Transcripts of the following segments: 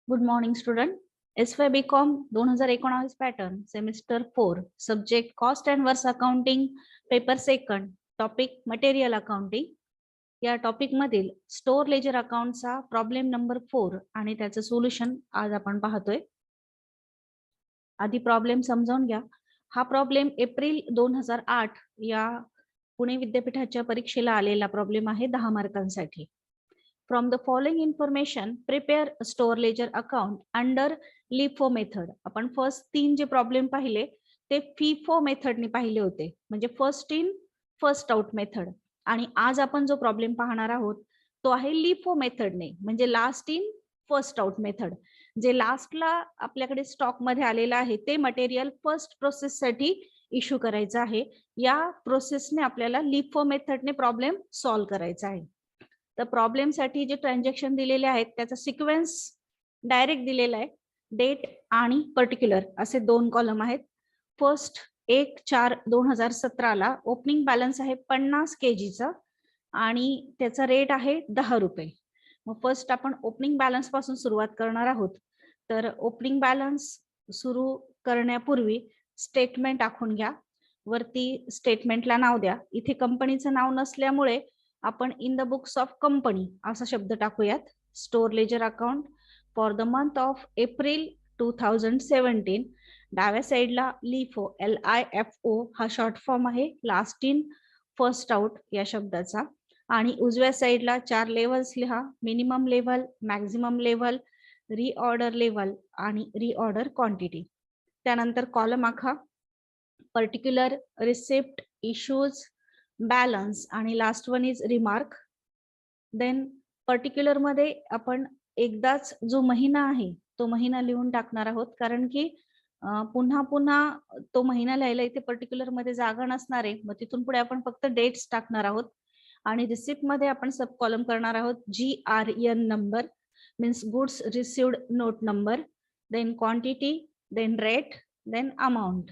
Good morning student. S Y. B Com 2019 pattern semester 4 subject cost and works accounting paper second topic material accounting. या topic मधील store ledger अकाउंटचा problem number 4 आणि त्याचं solution आज आपण पाहतोय. आधी प्रॉब्लेम समजावून घ्या. हा प्रॉब्लेम एप्रिल 2008 या पुणे विद्यापीठाच्या परीक्षेला आलेला प्रॉब्लेम आहे 10 मार्कांसाठी. From the following information, prepare a store ledger account under LIFO method. आपण फर्स्ट 3 जे प्रॉब्लेम पाहिले ते FIFO मेथडने पाहिले होते, म्हणजे first in first out method. आणि आज आपण जो प्रॉब्लेम पाहणार आहोत तो आहे LIFO मेथडने, म्हणजे last in first out method. जे लास्टला आपल्याकडे स्टॉक मध्ये आलेलं आहे ते मटेरियल फर्स्ट प्रोसेस साठी इश्यू करायचं आहे. या प्रोसेसने आपल्याला LIFO मेथडने प्रॉब्लेम सॉल्व्ह करायचा आहे. तर प्रॉब्लेम साठी जे ट्रान्झॅक्शन दिलेले आहेत त्याचा सिक्वेन्स डायरेक्ट दिलेला आहे. डेट आणि पर्टिक्युलर असे 2 कॉलम आहेत. फर्स्ट 1/4/2017 ला ओपनिंग बॅलन्स आहे 50 kgचा आणि त्याचा रेट आहे 10 रुपये. मग फर्स्ट आपण ओपनिंग बॅलन्स पासून सुरुवात करणार आहोत. तर ओपनिंग बॅलन्स सुरू करण्यापूर्वी स्टेटमेंट आखून घ्या. वरती स्टेटमेंटला नाव द्या. इथे कंपनीचं नाव नसल्यामुळे आपण in the books of company असा शब्द टाकूयात. Store ledger account for the month of April 2017. डाव्या साईडला लिफो LIFO हा शॉर्ट फॉर्म आहे लास्ट इन फर्स्ट आउट या शब्दाचा. आणि उजव्या साईडला 4 लेवल्स लिहा. Minimum level, maximum level, reorder level आणि रिऑर्डर क्वांटिटी. त्यानंतर कॉलम आखा. पर्टिक्युलर, रिसिप्ट, इश्यूज, बॅलन्स आणि last one is remark. Then particular मध्ये आपण एकदाच जो महिना आहे तो महिना लिहून टाकणार आहोत, कारण की पुन्हा पुन्हा तो महिना लिहायला इथे पर्टिक्युलर मध्ये जागा नसणार आहे. मग तिथून पुढे आपण फक्त डेट्स टाकणार आहोत. आणि रिसिप्ट मध्ये आपण सब कॉलम करणार आहोत GRN number, means goods received note number, then quantity, then rate, then amount.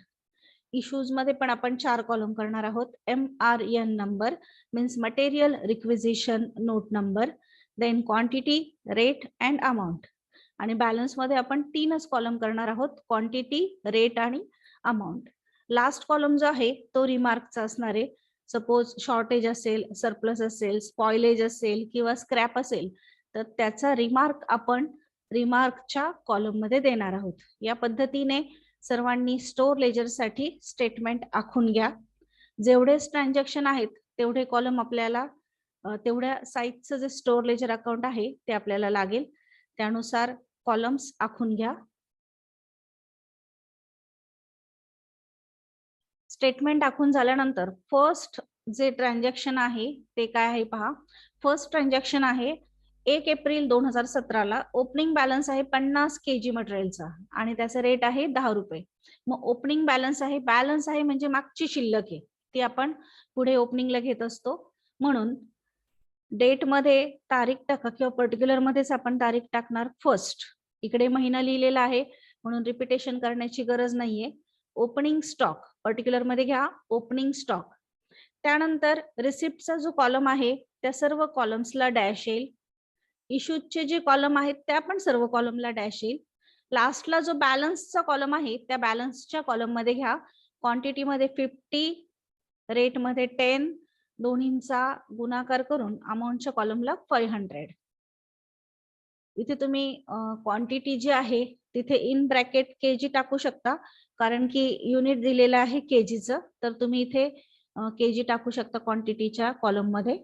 Issues मध्ये पण आपण 4 कॉलम करणार आहोत. MRN number means material requisition note number, then quantity, rate and amount. आणि बॅलन्स मध्ये आपण 3च कॉलम करणार आहोत, क्वांटिटी, रेट आणि अमाऊंट. लास्ट कॉलम जो आहे तो रिमार्कचा असणार आहे. सपोज शॉर्टेज असेल, सरप्लस असेल, स्पॉइलेज असेल किंवा स्क्रॅप असेल तर त्याचा रिमार्क आपण रिमार्कच्या कॉलम मध्ये देणार आहोत. या पद्धतीने सर्वांनी स्टोर लेजर साठी स्टेटमेंट आखून घ्या. जेवढेच ट्रान्झॅक्शन आहेत तेवढे कॉलम आपल्याला तेवढ्या साईजचं जे स्टोर लेजर अकाउंट आहे ते आपल्याला लागेल. त्यानुसार कॉलम्स आखून घ्या. स्टेटमेंट आखून झाल्यानंतर फर्स्ट जे ट्रान्झॅक्शन आहे ते काय आहे पहा. फर्स्ट ट्रान्झॅक्शन आहे 1 एप्रिल 2017 ला. ओपनिंग बॅलन्स आहे 50 kg मटेरियलचा आणि त्याचा रेट आहे 10 रुपये. मग ओपनिंग बॅलन्स आहे म्हणजे मागची शिल्लक आहे ती आपण पुढे ओपनिंगला घेत असतो. म्हणून डेट मध्ये तारीख टाका किंवा पर्टिक्युलर मध्येच आपण तारीख टाकणार फर्स्ट. इकडे महिना लिहिलेला आहे म्हणून रिपिटेशन करण्याची गरज नाहीये. ओपनिंग स्टॉक पर्टिक्युलर मध्ये घ्या, ओपनिंग स्टॉक. त्यानंतर रिसिप्टचा जो कॉलम आहे त्या सर्व कॉलम्सला डॅश येईल. इश्यूजचे जे कॉलम आहेत त्या पण सर्व कॉलमला डॅश येईल. लास्टला जो बॅलन्सचा कॉलम आहे त्या बॅलन्सच्या कॉलम मध्ये घ्या. क्वांटिटी मध्ये 50, रेट मध्ये 10, दोन्हींचा गुणाकार करून अमाऊंटच्या कॉलमला 500. इथे तुम्ही क्वांटिटी जी आहे तिथे इन ब्रॅकेट केजी टाकू शकता, कारण की युनिट दिलेलं आहे केजीचं. तर तुम्ही इथे केजी टाकू शकता क्वांटिटीच्या कॉलम मध्ये.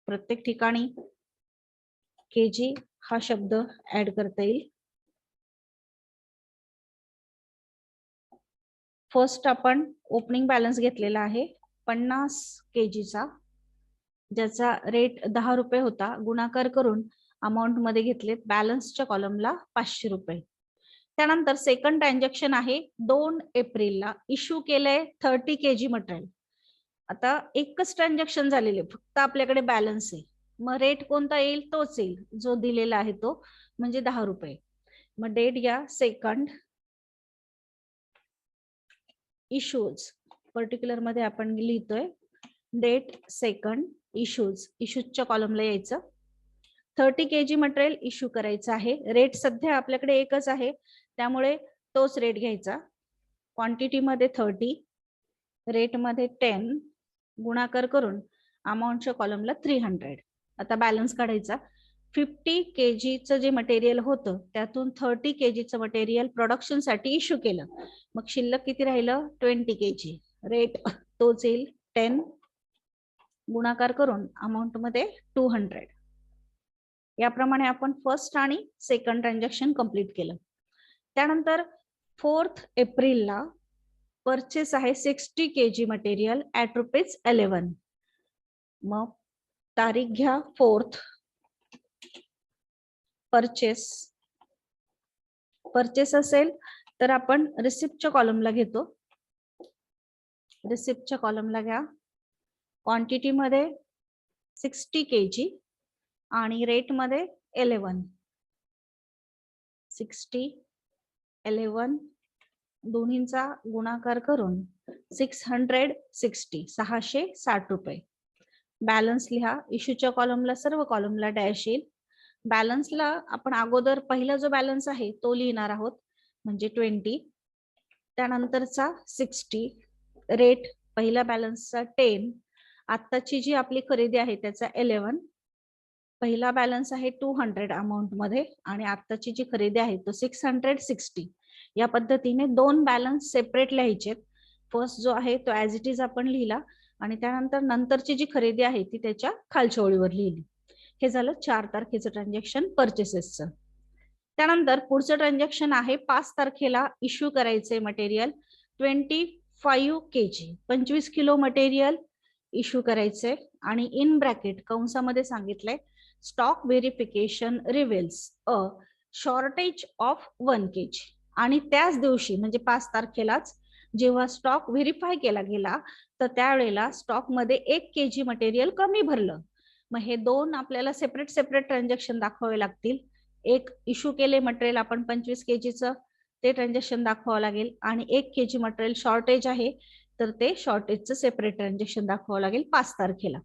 प्रत्येक ठिकाणी केजी हा शब्द ऍड करता येईल. फर्स्ट आपण ओपनिंग बॅलन्स घेतलेला आहे 50 kgचा, ज्याचा रेट 10 रुपये होता. गुणाकार करून अमाऊंट मध्ये घेतलेत बॅलन्सच्या कॉलमला 500 रुपये. त्यानंतर सेकंड ट्रान्झॅक्शन आहे 2 एप्रिलला. इश्यू केलंय 30 kg मटेरियल. आता एकच ट्रान्झॅक्शन झालेले, फक्त आपल्याकडे बॅलन्स आहे. मग रेट कोणता येईल तोच येईल जो दिलेला आहे तो, म्हणजे 10 रुपये. मग डेट घ्या सेकंड. इश्यूज पर्टिक्युलर मध्ये आपण लिहितोय डेट सेकंड. इश्यूजच्या कॉलमला यायचं. 30 kg मटेरियल इश्यू करायचं आहे. रेट सध्या आपल्याकडे एकच आहे, त्यामुळे तोच रेट घ्यायचा. क्वांटिटी मध्ये 30, रेट मध्ये 10, गुणाकार करून अमाऊंटच्या कॉलमला 300. आता बॅलन्स काढायचा. 50 kg जे मटेरियल होतं त्यातून 30 kg मटेरियल प्रोडक्शन साठी इश्यू केलं. मग शिल्लक किती राहिलं? 20 kg. रेट तोच येईल 10, गुणाकार करून अमाऊंट मध्ये 200. याप्रमाणे आपण फर्स्ट आणि सेकंड ट्रान्झॅक्शन कंप्लीट केलं. त्यानंतर 4 एप्रिलला परचेस आहे 60 kg मटेरियल ऍट ₹11. मग तारीख घ्या 4th. परचेस असेल तर आपण रिसिप्टच्या कॉलमला घेतो. रिसिप्टच्या कॉलमला घ्या. क्वांटिटी मध्ये 60 kg आणि रेट मध्ये 11. 60, 11 दोन्हींचा गुणाकार करून 660, ₹660. बॅलन्स लिहा. इश्यूच्या कॉलमला सर्व कॉलमला डॅश येईल. बॅलन्सला आपण अगोदर पहिला जो बॅलन्स आहे तो लिहिणार आहोत, म्हणजे 20. त्यानंतरचा 60, रेट पहिल्या बॅलन्सचा 10, आत्ताची जी आपली खरेदी आहे त्याचा 11, पहिला बॅलन्स आहे 200 अमाऊंट मध्ये आणि आत्ताची जी खरेदी आहे तो 660. या पद्धतीने दोन बॅलन्स सेपरेट लिहायचे. फर्स्ट जो आहे तो ऍज इट इज आपण लिहिला आणि त्यानंतर नंतरची जी खरेदी आहे ती त्याच्या खालच्या ओळीवर लिहिली. हे झालं 4 तारखेचं ट्रान्झॅक्शन परचेसेसचं. त्यानंतर पुढचं ट्रान्झॅक्शन आहे 5 तारखेला इश्यू करायचे मटेरियल 25 kg, 25 किलो मटेरियल इश्यू करायचे आणि इन ब्रॅकेट कंसामध्ये सांगितलंय stock verification reveals a shortage of 1 kg. आणि त्याच दिवशी म्हणजे 5 तारखेलाच जेव्हा स्टॉक व्हेरीफाय केला गेला तर त्यावेळेला स्टॉक मध्ये 1 kg मटेरियल कमी भरलं. मग हे दोन आपल्याला सेपरेट ट्रान्झॅक्शन दाखवावे लागतील. एक इश्यू केले मटेरियल आपण 25 kg ते ट्रान्झॅक्शन दाखवावं लागेल आणि 1 kg मटेरियल शॉर्टेज आहे तर ते शॉर्टेजचं सेपरेट ट्रान्झॅक्शन दाखवावं लागेल 5 तारखेला.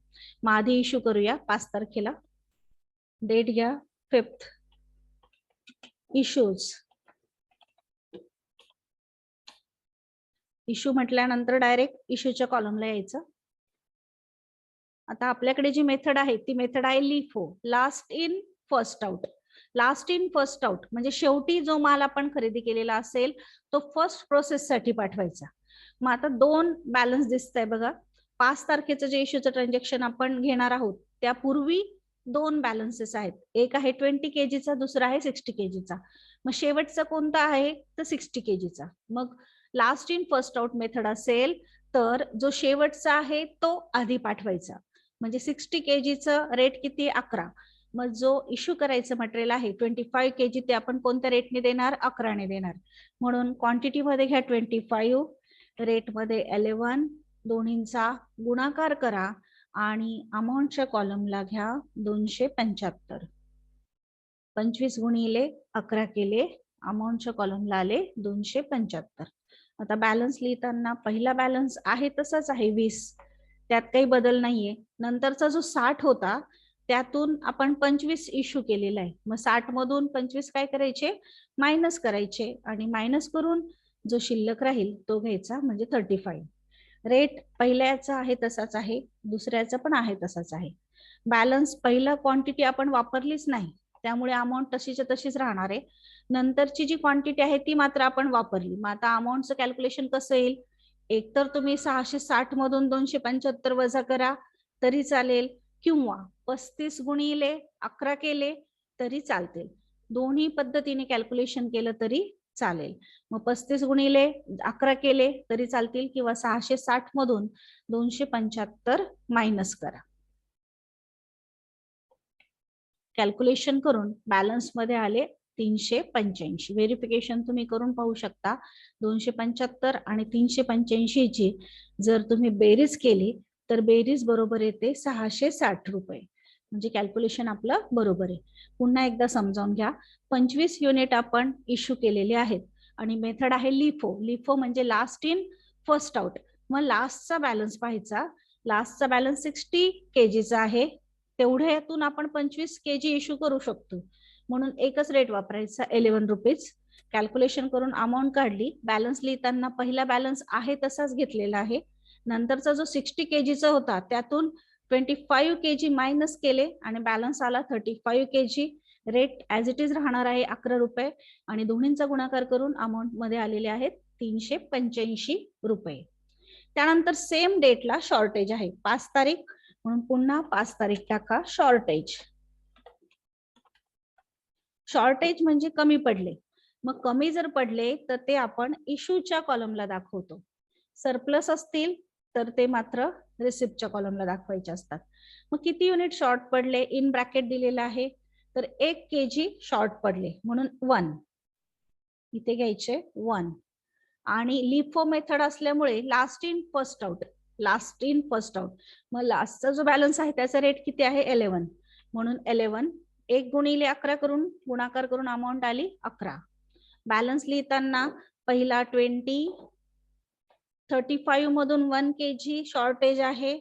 मग आधी इश्यू करूया 5 तारखेला. डेट घ्या 5th. इश्यूज. इश्यू म्हटल्यानंतर डायरेक्ट इश्यूच्या कॉलमला यायचं. आता आपल्याकडे जी मेथड आहे ती मेथड आहे LIFO, last in first out. Last in first out म्हणजे शेवटी जो माल आपण खरेदी केलेला असेल तो फर्स्ट प्रोसेस साठी पाठवायचा. मग आता दोन बॅलन्स दिसत आहे बघा. 5 तारखेचं जे इश्यूचं ट्रान्झॅक्शन आपण घेणार आहोत त्यापूर्वी दोन बॅलन्सेस आहेत. एक आहे 20 kg, दुसरा आहे 60 kg. मग शेवटचा कोणता आहे तर 60 kg. मग last in first out method असेल तर जो शेवटचा आहे तो आधी पाठवायचा. म्हणजे 60 kg रेट किती? 11. मग जो इश्यू करायचं मटेरियल आहे 25 kg ते आपण कोणत्या रेटने देणार? 11ने देणार. म्हणून क्वांटिटी मध्ये घ्या 25, रेट मध्ये 11, दोन्हींचा गुणाकार करा आणि अमाऊंटच्या कॉलमला घ्या 275. 25 गुणिले 11 केले, अमाऊंटच्या कॉलमला आले 275. आता बॅलन्स लिहिताना पहिला बॅलन्स आहे तसाच आहे 20, त्यात काही बदल नाहीये. नंतरचा जो 60 होता त्यातून आपण 25 इश्यू केलेला आहे. मग 60 मधून 25 काय करायचे? मायनस करायचे आणि मायनस करून जो शिल्लक राहील तो घ्यायचा, म्हणजे 35. रेट पहिल्याचा आहे तसाच आहे, दुसऱ्याचा पण आहे तसाच आहे. बॅलन्स पहिला क्वांटिटी आपण वापरलीच नाही त्यामुळे अमाऊंट तशीच्या तशीच राहणार आहे. नंतरची जी क्वांटिटी आहे ती मात्र आपण वापरली. मग आता अमाऊंटचं कॅल्क्युलेशन कसं येईल? एक तर तुम्ही 660 मधून 275 वजा करा तरी चालेल किंवा 35 गुणिले 11 केले तरी चालतील. दोन्ही पद्धतीने कॅल्क्युलेशन केलं तरी चालेल. मग 35 गुणिले 11 केले तरी चालतील किंवा 660 मधून 275 मायनस करा. कॅल्क्युलेशन करून बॅलन्स मध्ये आले 385. व्हेरिफिकेशन तुम्ही करून पाहू शकता. 275 आणि 385 ची जर तुम्ही बेरीज केली तर बेरीज बरोबर येते 660 रुपये. म्हणजे कॅल्क्युलेशन आपलं बरोबर आहे. पुन्हा एकदा समजावून घ्या. 25 युनिट आपण इश्यू केलेले आहेत आणि मेथड आहे लिफो. लिफो म्हणजे लास्ट इन फर्स्ट आउट. मग लास्टचा बॅलन्स पाहायचा. लास्टचा बॅलन्स 60 kg चा आहे तेवढ्यातून आपण 25 kg इश्यू करू शकतो, म्हणून एकच रेट वापरायचा 11 रुपीज. कॅल्क्युलेशन करून अमाऊंट काढली. बॅलन्स लिहिताना पहिला बॅलन्स आहे तसाच घेतलेला आहे. नंतरचा जो 60 kgचा होता त्यातून 25 kg मायनस केले आणि बॅलन्स आला 35 kg. Rate as it is राहणार आहे 11 रुपये आणि दोन्हींचा गुणाकार करून अमाऊंट मध्ये आलेले आहेत 385 रुपये. त्यानंतर सेम डेटला शॉर्टेज आहे 5 तारीख, म्हणून पुन्हा 5 तारीख टाका शॉर्टेज. शॉर्टेज म्हणजे कमी पडले. मग कमी जर पडले तर ते आपण इश्यूच्या कॉलमला दाखवतो. सरप्लस असतील तर ते मात्र रिसिप्टच्या कॉलमला दाखवायचे असतात. मग किती युनिट शॉर्ट पडले इन ब्रॅकेट दिलेलं आहे, तर 1 kg शॉर्ट पडले म्हणून 1 इथे घ्यायचे 1. आणि लिफो मेथड असल्यामुळे last in first out, last in first out. मग लास्टचा जो बॅलन्स आहे त्याचा रेट किती आहे 11, म्हणून 11 1 गुणिले 11 करून गुणाकार करून अमाऊंट आली 11. बॅलन्स लिहिताना पहिला 35 मधून 1 kg शॉर्टेज आहे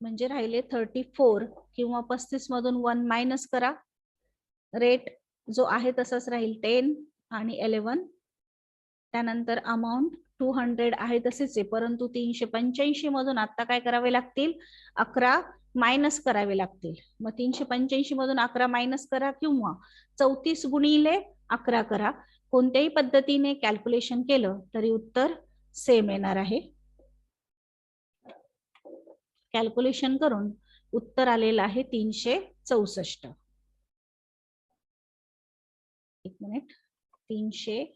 म्हणजे राहिले 34 किंवा 35 मधून 1 मायनस करा. रेट जो आहे तसाच राहील 10 आणि 11. त्यानंतर अमाऊंट 200 आहे तसेच आहे, परंतु 385 मधून आता काय करावे लागतील 11 मायनस करावे लागतील. मग 385 मधून 11 मायनस करा किंवा 34 गुणिले 11 करा. कोणत्याही पद्धतीने कॅल्क्युलेशन केलं तरी उत्तर सेम येणार आहे. कॅल्क्युलेशन करून उत्तर आलेलं आहे 364. एक मिनिट, 374.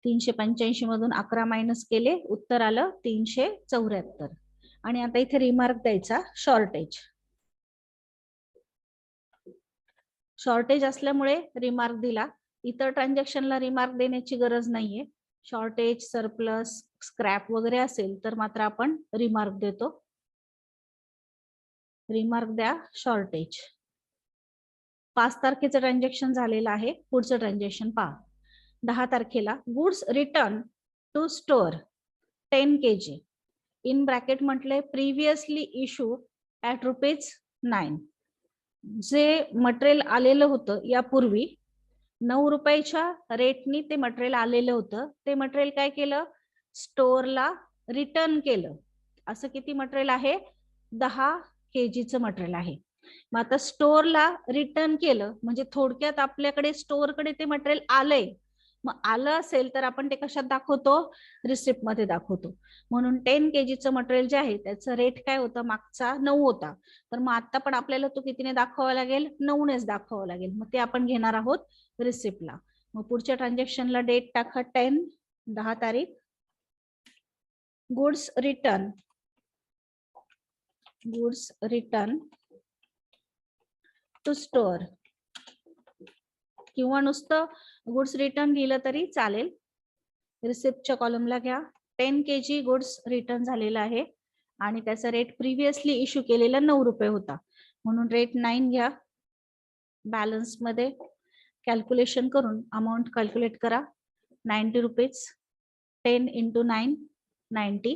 385 मधून 11 मायनस केले, उत्तर आलं 374. आणि आता इथे रिमार्क द्यायचा शॉर्टेज. शॉर्टेज असल्यामुळे रिमार्क दिला. इतर ट्रान्झॅक्शनला रिमार्क देण्याची गरज नाहीये. शॉर्टेज, सरप्लस, स्क्रॅप वगैरे असेल तर मात्र आपण रिमार्क देतो. रिमार्क द्या शॉर्टेज. 5 तारखेचं ट्रान्झॅक्शन झालेलं आहे. पुढचं ट्रान्झॅक्शन पहा. 10 तारखेला goods return to store 10 kg in bracket म्हटले प्रिव्हियसली इश्यू ऍट ₹9. जे मटेरियल आलेलं होतं यापूर्वी 9 रुपयाच्या रेटनी ते मटेरियल आलेलं होतं, ते मटेरियल काय केलं स्टोअरला रिटर्न केलं. असं किती मटेरियल आहे 10 kgचं मटेरियल आहे. मग आता स्टोअरला रिटर्न केलं म्हणजे थोडक्यात आपल्याकडे स्टोअरकडे ते मटेरियल आलंय. मग आलं असेल तर आपण ते कशात दाखवतो रिसिप्ट मध्ये दाखवतो. म्हणून 10 kgचं मटेरियल जे आहे त्याचं रेट काय होतं मागचा 9 होता, तर मग आता पण आपल्याला तो कितीने दाखवावा लागेल 9नेच दाखवावा लागेल. मग ते आपण घेणार आहोत रिसिप्टला. मग पुढच्या ट्रान्झॅक्शनला डेट टाका 10 तारीख. गुड्स रिटर्न टू स्टोअर किंवा नुसतं गुड्स रिटर्न लिहिलं तरी चालेल. रिसिप्टच्या कॉलमला घ्या. 10 kg गुड्स रिटर्न झालेला आहे आणि त्याचा रेट प्रिव्हियसली इश्यू केलेला 9 रुपये होता, म्हणून रेट 9 घ्या. बॅलन्स मध्ये कॅल्क्युलेशन करून अमाऊंट कॅल्क्युलेट करा 90 रुपीज. 10 into 9 90.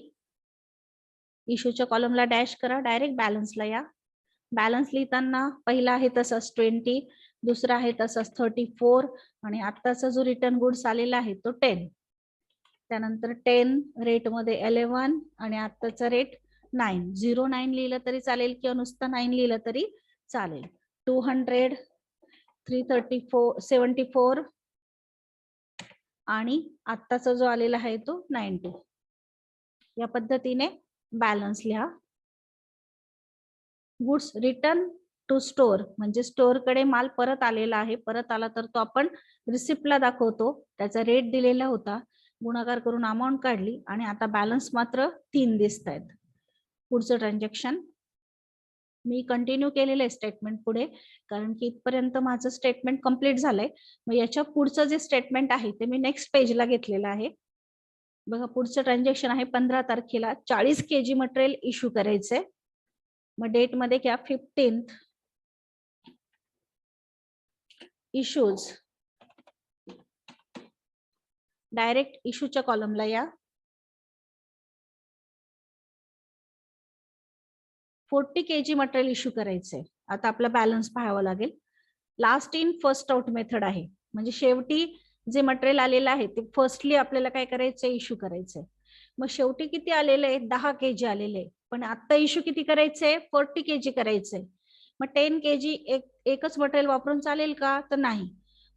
इश्यूच्या कॉलमला डॅश करा, डायरेक्ट बॅलन्सला या. बॅलन्स लिहिताना पहिला आहे तसाच 20, दुसरा आहे तसाच 34 आणि आत्ताचा जो रिटर्न गुड्स आलेला आहे तो 10. त्यानंतर 10 रेट मध्ये 11 आणि आत्ताचा रेट 9. 09 लिहिलं तरी चालेल किंवा नुसतं 9 लिहिलं तरी चालेल. 200, 334, 74 आणि आत्ताचा जो आलेला आहे तो 90. या पद्धतीने बॅलन्स लिहा. गुड्स रिटर्न टू स्टोअर म्हणजे स्टोअर कडे माल परत आलेला आहे. परत आला तर तो आपण रिसिप्टला दाखवतो. त्याचा रेट दिलेला होता, गुणाकार करून अमाऊंट काढली आणि आता बॅलन्स मात्र 3 दिसत आहेत. पुढचं ट्रान्झॅक्शन मी कंटिन्यू केलेलं आहे स्टेटमेंट पुढे, कारण की इथपर्यंत माझं स्टेटमेंट कंप्लीट झालंय. मग याच्या पुढचं जे स्टेटमेंट आहे ते मी नेक्स्ट पेजला घेतलेलं आहे. बघा पुढचं ट्रान्झॅक्शन आहे 15 तारखेला 40 kg मटेरियल इश्यू करायचंय. मग डेट मध्ये घ्या 15th. इश्यूज, डायरेक्ट इश्यूच्या कॉलमला या. 40 kg मटेरियल इश्यू करायचंय. आता आपला बॅलन्स पाहावा लागेल. Last in first out method आहे, म्हणजे शेवटी जे मटेरियल आलेलं आहे ते फर्स्टली आपल्याला काय करायचंय, इश्यू करायचंय. मग शेवटी किती आलेलं आहे, 10 kg आलेले आहे, पण आता इश्यू किती करायचंय, 40 kg करायचंय. मग 10 kg एकच मटेरियल वापरून चालेल का, तर नाही.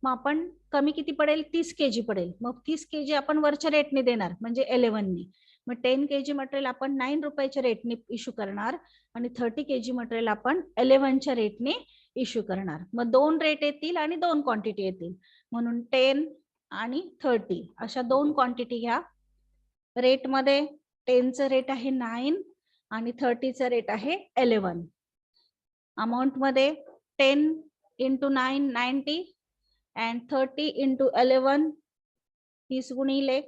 मग आपण कमी किती पडेल, 30 kg पडेल. मग 30 kg आपण वरच्या रेटने देणार, म्हणजे 11नी. मग 10 kg मटेरियल आपण 9 रुपयाच्या रेटने इश्यू करणार आणि 30 kg मटेरियल आपण 11च्या रेटने इश्यू करणार. मग 2 रेट येतील आणि 2 क्वांटिटी येतील, म्हणून 10 आणि 30 अशा 2 क्वांटिटी घ्या. रेट मध्ये 10चं रेट आहे 9 आणि 30चं रेट आहे 11. अमाऊंट मध्ये 10 इंटू 9 90 अँड 30 इंटू 11 30 गुणिले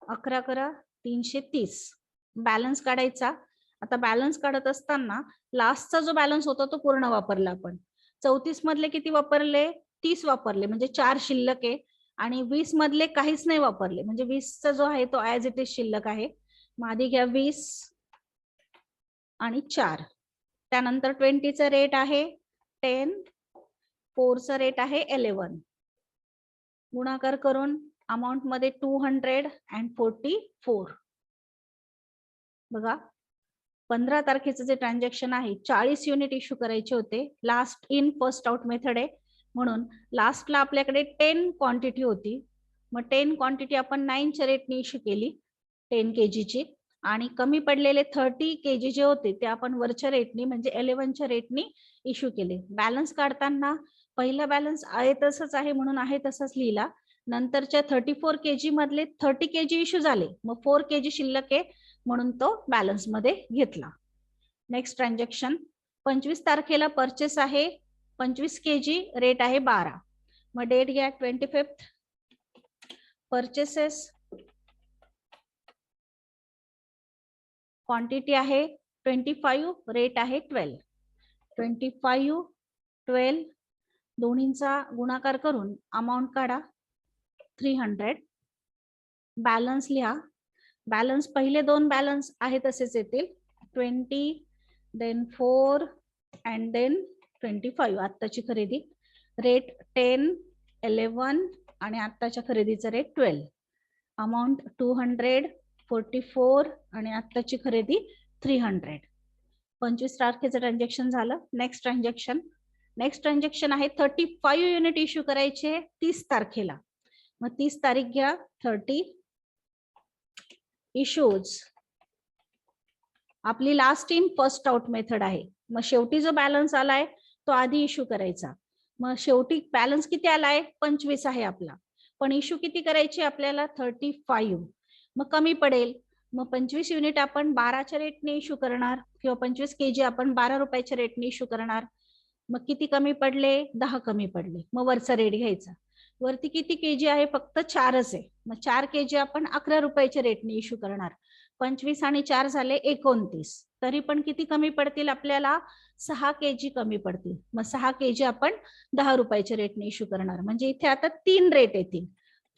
11 करा 330. बॅलन्स काढायचा. आता बॅलन्स काढत असताना लास्टचा जो बॅलन्स होता तो पूर्ण वापरला आपण. 34 मधले किती वापरले, 30 वापरले, म्हणजे 4 शिल्लक आहे. आणि 20 मधले काहीच नाही वापरले, म्हणजे 20चा जो आहे तो ऍज इट इज शिल्लक आहे. मग आधी घ्या 20 आणि 4. त्यानंतर 20चा रेट आहे 10, 4चा रेट आहे 11. गुणाकार करून अमाऊंट मध्ये 244. बघा 15 तारखेचं जे ट्रान्झॅक्शन आहे 40 युनिट इश्यू करायचे होते. Last in first out method आहे, म्हणून लास्टला आपल्याकडे 10 क्वांटिटी होती. मग 10 क्वांटिटी आपण 9च्या रेटने इश्यू केली 10 kgची, आणि कमी पडलेले 30 kg जे होते ते आपण वरच्या रेटनी म्हणजे 11च्या रेटनी इश्यू केले. बॅलन्स काढताना पहिला बॅलन्स आहे तसंच आहे म्हणून आहे तसंच लिहिला. नंतरच्या 34 kg मधले 30 kg इश्यू झाले, मग 4 kg शिल्लक आहे म्हणून तो बॅलन्स मध्ये घेतला. नेक्स्ट ट्रान्झॅक्शन 25 तारखेला परचेस आहे 25 kg, रेट आहे 12. मग डेट घ्या 25. परचेसेस क्वांटिटी आहे 25, रेट आहे 12. 25 12 दोन्हींचा गुणाकार करून अमाऊंट काढा 300. बॅलन्स लिहा. बॅलन्स पहिले 2 बॅलन्स आहे तसेच येतील 20 देन 4 अँड देन 25. आत्ताची खरेदी रेट 10 11 आणि आत्ताच्या खरेदीचा रेट 12. अमाऊंट 244 आणि आत्ताची खरेदी 300. 25 तारखेचं ट्रान्झॅक्शन झालं. नेक्स्ट ट्रान्झॅक्शन आहे 35 युनिट इश्यू करायचे 30 तारखेला. मग 30 तारीख घ्या 30 इश्यूज. आपली last in first out method आहे. मग शेवटी जो बॅलन्स आलाय तो आधी इश्यू करायचा. मग शेवटी बॅलन्स किती आलाय 25 आहे आपला, पण इश्यू किती करायची आपल्याला 35. मग कमी पडेल, मग 25 युनिट आपण 12च्या रेटने इश्यू करणार किंवा 25 kg आपण 12 रुपयाच्या रेटने इश्यू करणार. मग किती कमी पडले, 10 कमी पडले. मग वरचा रेट घ्यायचा. वरती किती kg आहे, फक्त 4च आहे. मग 4 kg आपण 11 रुपयाच्या रेटने इश्यू करणार. 25 आणि 4 झाले 29. तरी पण किती कमी पडतील आपल्याला, 6 kg कमी पडतील. मग 6 kg आपण 10 रुपयाच्या रेटने इश्यू करणार. म्हणजे इथे आता 3 रेट येतील.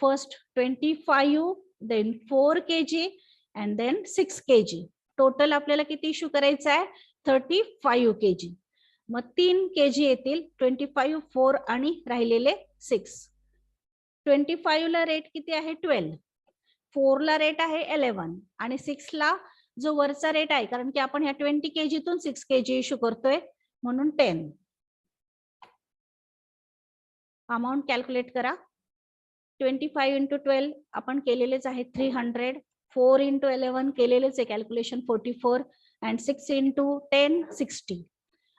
First 25 then 4 kg and then 6 kg. Total आपल्याला किती इश्यू करायचं आहे 35 kg. मग 3 kg येतील 25 4 आणि राहिलेले 6. 25 ला रेट किती आहे 12, 4 ला रेट आहे 11 आणि 6 ला जो वरचा रेट आहे, कारण की आपण ह्या 20 kg तून 6 kg इश्यू करतोय म्हणून 10. अमाऊंट कॅल्क्युलेट करा. 25 इंटू 12 आपण केलेलेच आहे 300. 4 इंटू 11 केलेलेच आहे कॅल्क्युलेशन 44 अँड 6 इंटू 10 60.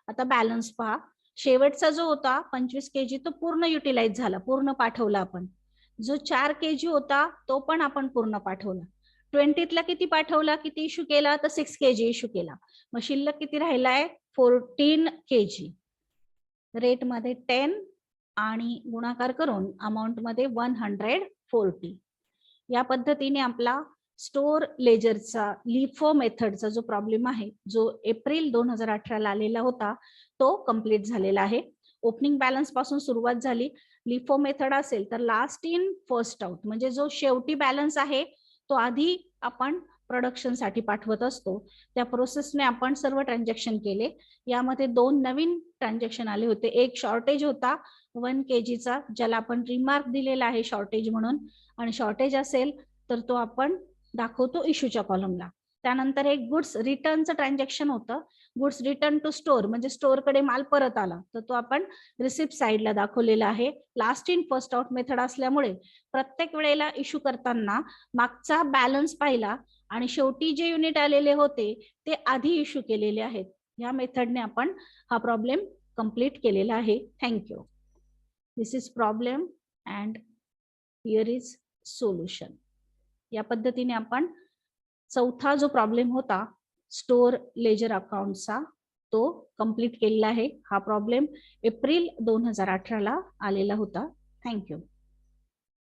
आता बॅलन्स पहा. शेवटचा जो होता 25 kg तो पूर्ण युटिलाइज झाला, पूर्ण पाठवला आपण. जो 4 kg होता तो पण आपण पूर्ण पाठवला. 20ला किती पाठवला, किती इश्यू केला, तर 6 kg इश्यू केला. मग शिल्लक किती राहिलाय 14 kg. रेट मध्ये 10 आणि गुणाकार करून अमाऊंट मध्ये 140. या पद्धतीने आपला स्टोर लेजरचा लिफो मेथडचा जो प्रॉब्लेम आहे, जो एप्रिल 2018 ला आलेला होता, तो कंप्लीट झालेला आहे. ओपनिंग बॅलन्स पासून सुरुवात झाली. लिफो मेथड असेल तर लास्ट इन फर्स्ट आउट, म्हणजे जो शेवटी बॅलन्स आहे तो आधी आपण प्रोडक्शन साठी पाठवत असतो. त्या प्रोसेसने आपण सर्व ट्रान्झॅक्शन केले. यामध्ये 2 नवीन ट्रान्झॅक्शन आले होते. एक शॉर्टेज होता 1 kg चा, ज्याला आपण रिमार्क दिलेला आहे शॉर्टेज म्हणून, आणि शॉर्टेज असेल तर तो आपण दाखवतो इश्यूच्या कॉलमला. त्यानंतर एक गुड्स रिटर्नचं ट्रान्झॅक्शन होतं. गुड्स रिटर्न टू स्टोअर, म्हणजे स्टोअरकडे माल परत आला, तर तो आपण रिसिप्ट साइडला दाखवलेला आहे. Last in first out method असल्यामुळे प्रत्येक वेळेला इश्यू करताना मागचा बॅलन्स पाहिला आणि शेवटी जे युनिट आलेले होते ते आधी इश्यू केलेले आहेत. या मेथडने आपण हा प्रॉब्लेम कंप्लीट केलेला आहे. Thank you. This is problem and here is solution. या पद्धतीने आपण चौथा जो प्रॉब्लेम होता स्टोअर लेजर अकाउंटचा तो कंप्लीट केलेला आहे. हा प्रॉब्लेम एप्रिल 2018 ला आलेला होता. थँक्यू.